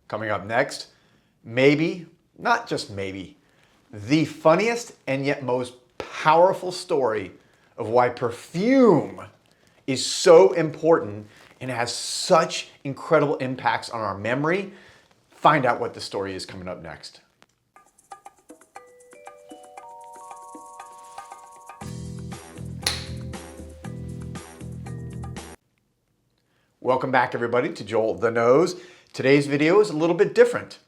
Coming up next, maybe, not just maybe, the funniest and yet most powerful story of why perfume is so important and has such incredible impacts on our memory. Find out what the story is coming up next. Welcome back, everybody, to Joel the Nose. Today's video is a little bit different.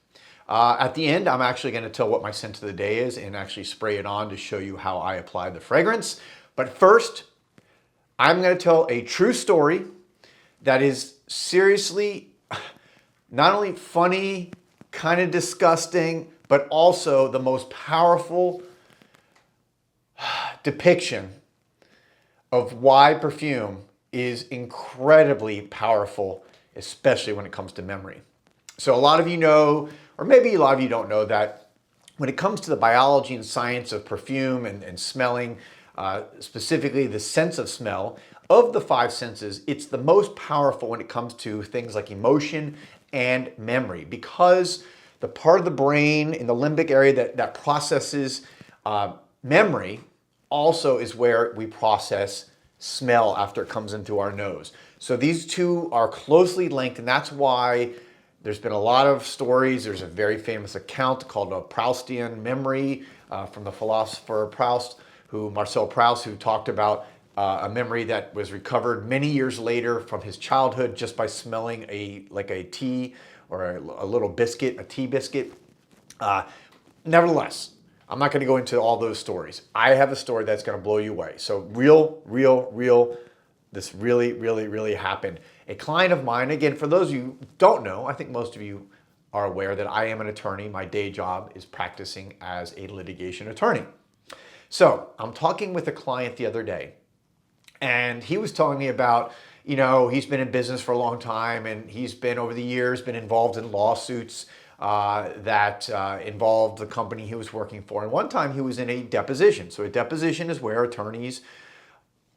At the end, I'm actually going to tell what my scent of the day is and actually spray it on to show you how I apply the fragrance. But first, I'm going to tell a true story that is seriously not only funny, kind of disgusting, but also the most powerful depiction of why perfume is incredibly powerful, especially when it comes to memory. So a lot of you know, or maybe a lot of you don't know, that when it comes to the biology and science of perfume and smelling, specifically the sense of smell, of the five senses, it's the most powerful when it comes to things like emotion and memory, because the part of the brain in the limbic area that processes memory also is where we process smell after it comes into our nose. So these two are closely linked, and that's why there's been a lot of stories. There's a very famous account called a Proustian memory from the philosopher Marcel Proust, who talked about a memory that was recovered many years later from his childhood just by smelling a tea or a little biscuit, a tea biscuit. Nevertheless, I'm not going to go into all those stories. I have a story that's going to blow you away. So real, this really happened. A client of mine, again, for those of you who don't know, I think most of you are aware that I am an attorney. My day job is practicing as a litigation attorney. So I'm talking with a client the other day, and he was telling me about, he's been in business for a long time, and he's been, over the years, been involved in lawsuits that involved the company he was working for. And one time he was in a deposition. So a deposition is where attorneys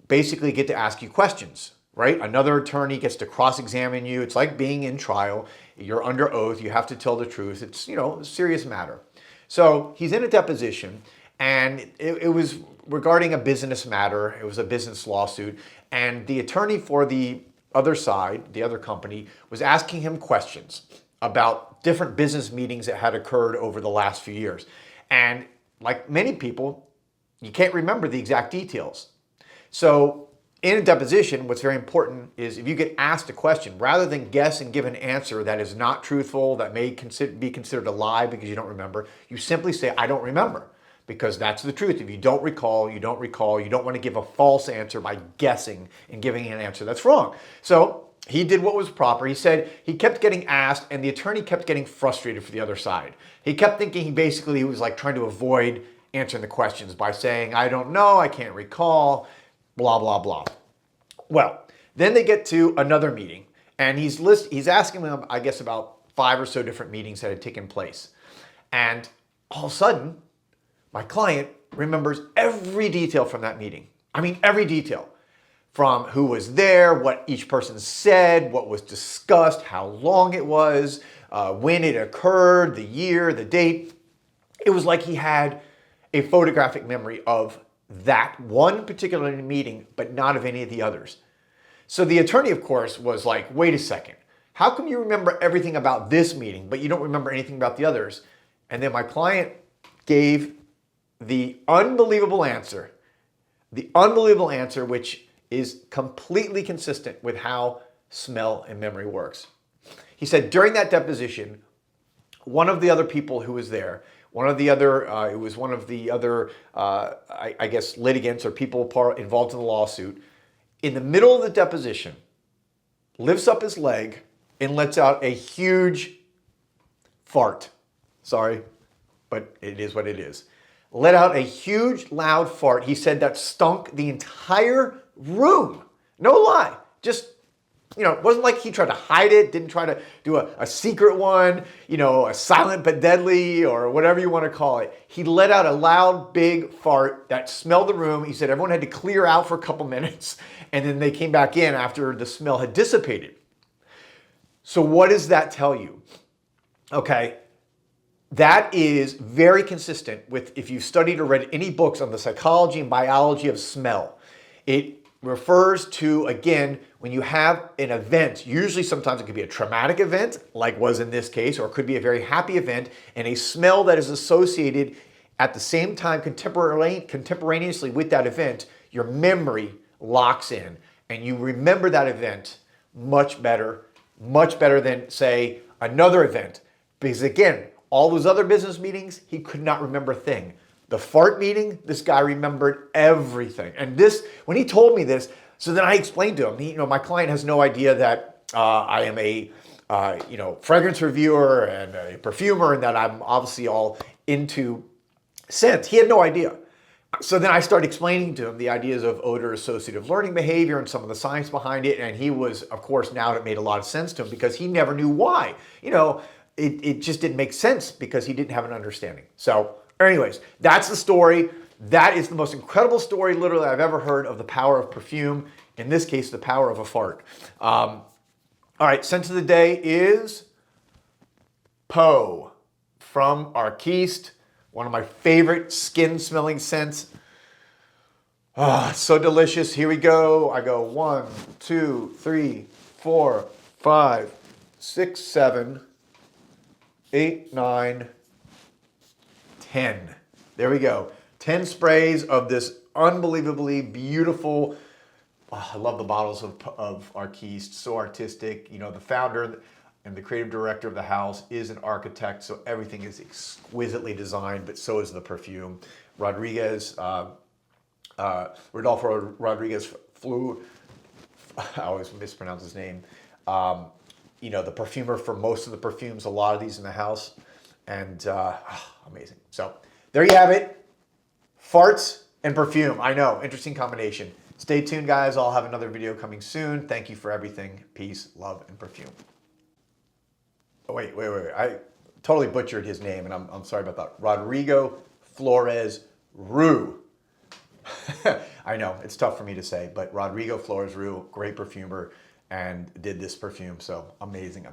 basically get to ask you questions, right? Another attorney gets to cross-examine you. It's like being in trial. You're under oath. You have to tell the truth. It's, a serious matter. So he's in a deposition, and it was regarding a business matter. It was a business lawsuit. And the attorney for the other side, the other company, was asking him questions about different business meetings that had occurred over the last few years. And like many people, you can't remember the exact details. So in a deposition, what's very important is if you get asked a question, rather than guess and give an answer that is not truthful, that may be considered a lie because you don't remember, you simply say, I don't remember, because that's the truth. If you don't recall, you don't recall. You don't want to give a false answer by guessing and giving an answer that's wrong. So he did what was proper. He said he kept getting asked, and the attorney kept getting frustrated for the other side. He kept thinking he was like trying to avoid answering the questions by saying, I don't know, I can't recall, blah, blah, blah. Well, then they get to another meeting, and he's asking them, I guess, about 5 or so different meetings that had taken place. And all of a sudden, my client remembers every detail from that meeting. I mean, every detail. From who was there, what each person said, what was discussed, how long it was, when it occurred, the year, the date. It was like he had a photographic memory of that one particular meeting, but not of any of the others. So the attorney, of course, was like, wait a second. How come you remember everything about this meeting, but you don't remember anything about the others? And then my client gave the unbelievable answer, which is completely consistent with how smell and memory works. He said during that deposition, one of the other people who was there, I guess, litigants or people involved in the lawsuit, in the middle of the deposition, lifts up his leg and lets out a huge fart. Sorry, but it is what it is. Let out a huge, loud fart. He said that stunk the entire room. No lie. Just, it wasn't like he tried to hide it, didn't try to do a secret one, a silent but deadly or whatever you want to call it. He let out a loud, big fart that smelled the room. He said everyone had to clear out for a couple minutes, and then they came back in after the smell had dissipated. So what does that tell you? Okay, that is very consistent with if you've studied or read any books on the psychology and biology of smell. It refers to, again, when you have an event, usually sometimes it could be a traumatic event, like was in this case, or it could be a very happy event, and a smell that is associated at the same time contemporaneously with that event, your memory locks in and you remember that event much better than, say, another event. Because again, all those other business meetings, he could not remember a thing. The fart meeting, this guy remembered everything. And this, when he told me this, so then I explained to him, my client has no idea that I am a, fragrance reviewer and a perfumer, and that I'm obviously all into scents. He had no idea. So then I started explaining to him the ideas of odor associative learning behavior and some of the science behind it. And he was, of course, now it made a lot of sense to him because he never knew why. It just didn't make sense because he didn't have an understanding. So anyways, that's the story. That is the most incredible story literally I've ever heard of the power of perfume. In this case, the power of a fart. All right, scent of the day is Poe from Arquiste. One of my favorite skin smelling scents. Oh, it's so delicious. Here we go. I go 1, 2, 3, 4, 5, 6, 7, 8, 9, 10. There we go. 10 sprays of this unbelievably beautiful. Oh, I love the bottles of Arquiste. So artistic. The founder and the creative director of the house is an architect, so everything is exquisitely designed, but so is the perfume. Rodolfo Rodriguez flew, I always mispronounce his name, the perfumer for most of the perfumes, a lot of these in the house, and amazing. So there you have it, farts and perfume. I know, interesting combination. Stay tuned, guys. I'll have another video coming soon. Thank you for everything. Peace, love, and perfume. Oh, wait. I totally butchered his name, and I'm sorry about that. Rodrigo Flores Rue. I know, it's tough for me to say, but Rodrigo Flores Rue, great perfumer, and did this perfume, so amazing.